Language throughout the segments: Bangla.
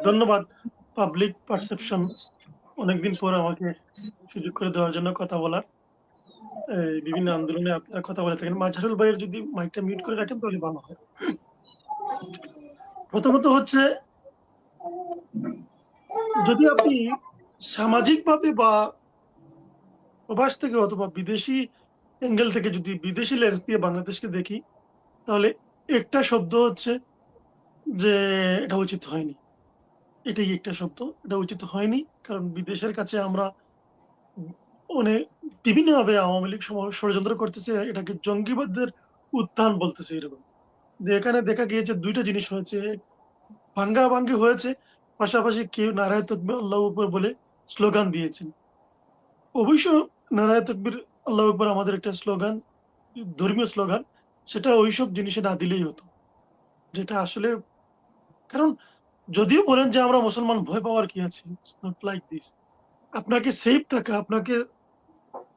ধন্যবাদ। পাবলিক পারসেপশন অনেকদিন পর আমাকে সুযোগ করে দেওয়ার জন্য কথা বলার। বিভিন্ন আন্দোলনে আপনারা কথা বলে থাকেন। মাজহারুল ভাইয়ের যদি মাইকটা মিউট করে রাখেন তাহলে ভালো হয়। প্রথমত হচ্ছে যদি আপনি সামাজিকভাবে বা প্রবাস থেকে অথবা বিদেশি অ্যাঙ্গেল থেকে যদি বিদেশি লেন্স দিয়ে বাংলাদেশকে দেখি, তাহলে একটা শব্দ হচ্ছে যে এটা উচিত হয়নি। এটাই একটা শব্দ। এটা উচিত হয়নি। কারণ বিদেশের কাছে আমরা অনেক বিভিন্নভাবে আওয়ামী লীগ ষড়যন্ত্র করতেছে, এটাকে জঙ্গিবাদের উত্থান বলতেছে এরকম। যে এখানে দেখা গিয়েছে ২ টা জিনিস হয়েছে। ভাঙ্গাভাঙ্গি হয়েছে, পাশাপাশি কেউ নারায়ে তকবীর আল্লাহু আকবার বলে স্লোগান দিয়েছেন। অবশ্য নারায়ে তকবীর আল্লাহু আকবার আমাদের একটা স্লোগান, ধর্মীয় স্লোগান। সেটা ওইসব জিনিসে না দিলেই হতো। যেটা আসলে কারণ যদিও বলেন যে আমরা মুসলমান ভয় পাওয়ার কি আছে? It's not like this. আপনাকে সেফ থাকা, আপনাকে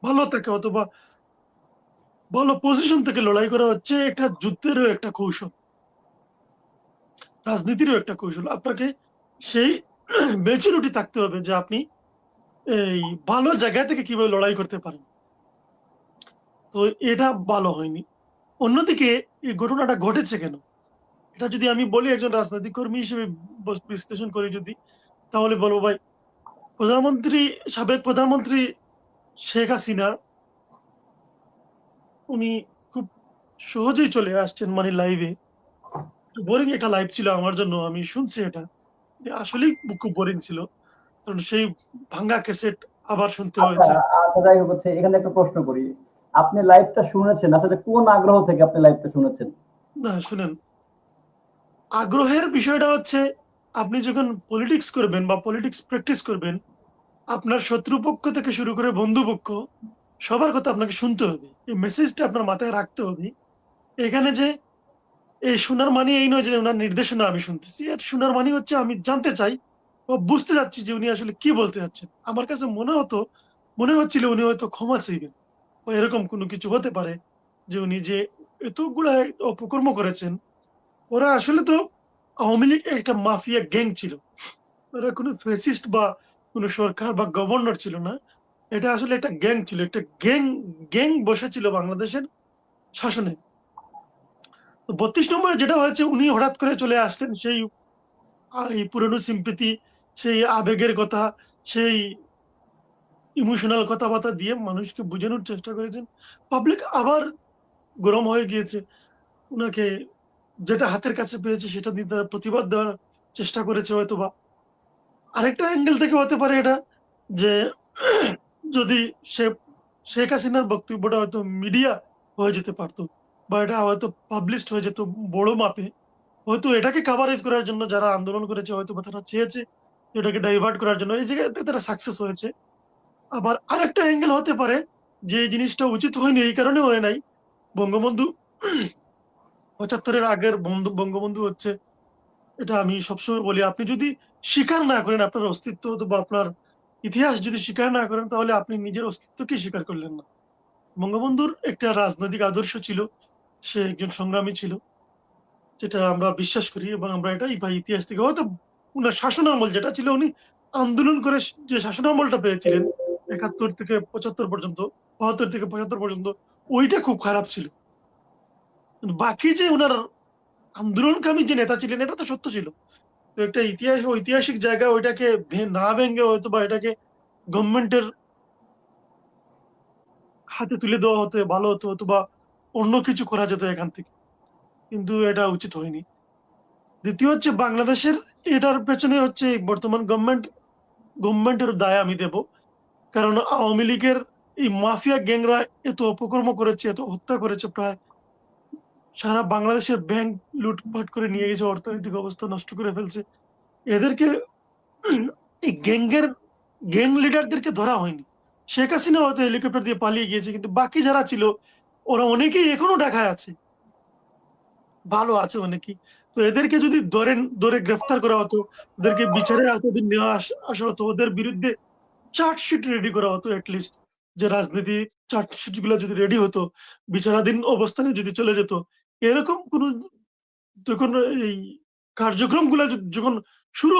ভালো থাকা অথবা ভালো পজিশন থেকে লড়াই করা হচ্ছে একটা যুদ্ধেরও একটা কৌশল। রাজনীতিরও একটা কৌশল। আপনাকে সেই ম্যাচুরিটি থাকতে হবে যে আপনি এই ভালো জায়গা থেকে কিভাবে লড়াই করতে পারেন। তো এটা ভালো হয়নি। অন্যদিকে এই ঘটনাটা ঘটেছে কেন? এটা যদি আমি বলি একজন রাজনৈতিক কর্মী হিসেবে বিশ্লেষণ করি যদি, তাহলে বলব ভাই প্রধানমন্ত্রী সাবেক প্রধানমন্ত্রী শেখ হাসিনা উনি খুব সহজেই চলে আসছেন মানে লাইভে। বোরিং একটা লাইভ ছিল আমার জন্য। আমি শুনছি এটা। আসলেই খুব বোরিং ছিল। কারণ সেই ভাঙ্গা ক্যাসেট আবার শুনতে আচ্ছা, হয়েছে। আচ্ছা, যাই হোক, হচ্ছে এখানে একটা প্রশ্ন করি। আপনি লাইভটা শুনেছেন, আসলে কোন আগ্রহ থেকে আপনি লাইভটা শুনেছেন? না শুনেন, আগ্রহের বিষয়টা হচ্ছে আপনি যখন পলিটিক্স করবেন বা পলিটিক্স প্র্যাকটিস করবেন, আপনার শত্রুপক্ষ থেকে শুরু করে বন্ধুপক্ষ সবার কথা আপনাকে শুনতে হবে। এই মেসেজটা আপনার মাথায় রাখতে হবে। এখানে যে এই শোনার মানে এই নয় যে উনার নির্দেশনা আমি শুনতেছি। আর শোনার মানে হচ্ছে আমি জানতে চাই ও বুঝতে চাচ্ছি যে উনি আসলে কি বলতে চাচ্ছেন। আমার কাছে মনে হচ্ছিল উনি হয়তো ক্ষমা চাইবেন বা এরকম কোনো কিছু হতে পারে যে উনি যে এতগুলা অপকর্ম করেছেন, ওরা আসলে তো আওয়ামী লীগ একটা মাফিয়া গ্যাং ছিল। ওরা কোনো ফ্যাসিস্ট বা কোনো সরকার বা গভর্নর ছিল না। এটা আসলে একটা গ্যাং ছিল। একটা গ্যাং বসেছিল বাংলাদেশের শাসনে। তো ৩২ নম্বরে যেটা হয়েছে উনি হঠাৎ করে চলে আসলেন সেই এই পুরনো সিম্পেথি, সেই আবেগের কথা, সেই ইমোশনাল কথাবার্তা দিয়ে মানুষকে বোঝানোর চেষ্টা করেছেন। পাবলিক আবার গরম হয়ে গিয়েছে। উনাকে যেটা হাতের কাছে পেয়েছে সেটা দিয়ে তারা প্রতিবাদ দেওয়ার চেষ্টা করেছে হয়তোবা। আরেকটা অ্যাঙ্গেল থেকে হতে পারে এটা যে যদি সে শেখ হাসিনার বক্তব্যটা হয়তো মিডিয়া হয়ে যেতে পারতো বা এটা হয়তো পাবলিশড হয়ে যেত বড় মাপে। হয়তো এটাকে কাভারেজ করার জন্য যারা আন্দোলন করেছে হয়তোবা তারা চেয়েছে এটাকে ডাইভার্ট করার জন্য। এই জায়গাতে তারা সাকসেস হয়েছে। আবার আরেকটা অ্যাঙ্গেল হতে পারে যে এই জিনিসটা উচিত হয়নি এই কারণে হয় নাই। বঙ্গবন্ধু ৭৫ এর আগের বঙ্গবন্ধু হচ্ছে এটা আমি সবসময় বলি, আপনি যদি স্বীকার না করেন আপনার অস্তিত্ব বা আপনার ইতিহাস যদি স্বীকার না করেন তাহলে আপনি নিজের অস্তিত্বকে স্বীকার করলেন না। বঙ্গবন্ধুর একটা রাজনৈতিক আদর্শ ছিল। সে একজন সংগ্রামী ছিল। যেটা আমরা বিশ্বাস করি এবং আমরা এটাই পাই ইতিহাস থেকে। হয়তো উনার শাসনামল যেটা ছিল উনি আন্দোলন করে যে শাসনামলটা পেয়েছিলেন ৭১ থেকে ৭৫ পর্যন্ত, ৭২ থেকে ৭৫ পর্যন্ত ওইটা খুব খারাপ ছিল। কিন্তু বাকি যে উনার আন্দোলনকামী যে নেতা ছিলেন এটা তো সত্য ছিল। তো একটা ইতিহাস ঐতিহাসিক জায়গা ওইটাকে না ভেঙে হয়তোবা এটাকে গভর্নমেন্টের হাতে তুলে দেওয়া হতো ভালো হতো অথবা অন্য কিছু করা যেত এখান থেকে। কিন্তু এটা উচিত হয়নি। দ্বিতীয় হচ্ছে বাংলাদেশের এটার পেছনে হচ্ছে বর্তমান গভর্নমেন্টের দায় আমি দেব। কারণ আওয়ামী লীগের এই মাফিয়া গ্যাংরা এত অপকর্ম করেছে, এত হত্যা করেছে প্রায় সারা বাংলাদেশের ব্যাংক লুটপাট করে নিয়ে গেছে, অর্থনৈতিক অবস্থা নষ্ট করে ফেলছে। এদেরকে এই গ্যাং লিডারদেরকে ধরা হয়নি। শেখ হাসিনা হয়তো হেলিকপ্টার দিয়ে পালিয়ে গিয়েছে কিন্তু বাকি যারা ছিল ওরা অনেকেই এখনো ঢাকায় আছে, ভালো আছে অনেকেই। তো এদেরকে যদি ধরে গ্রেফতার করা হতো, ওদেরকে বিচারের আওতায় নেওয়া আসা হতো, ওদের বিরুদ্ধে চার্জশিট রেডি করা হতো এটলিস্ট, যে রাজনীতি চার্জশিট গুলো যদি রেডি হতো, বিচারাধীন অবস্থানে যদি চলে যেত, এরকম কোন তখন এই কার্যক্রমগুলো যখন শুরু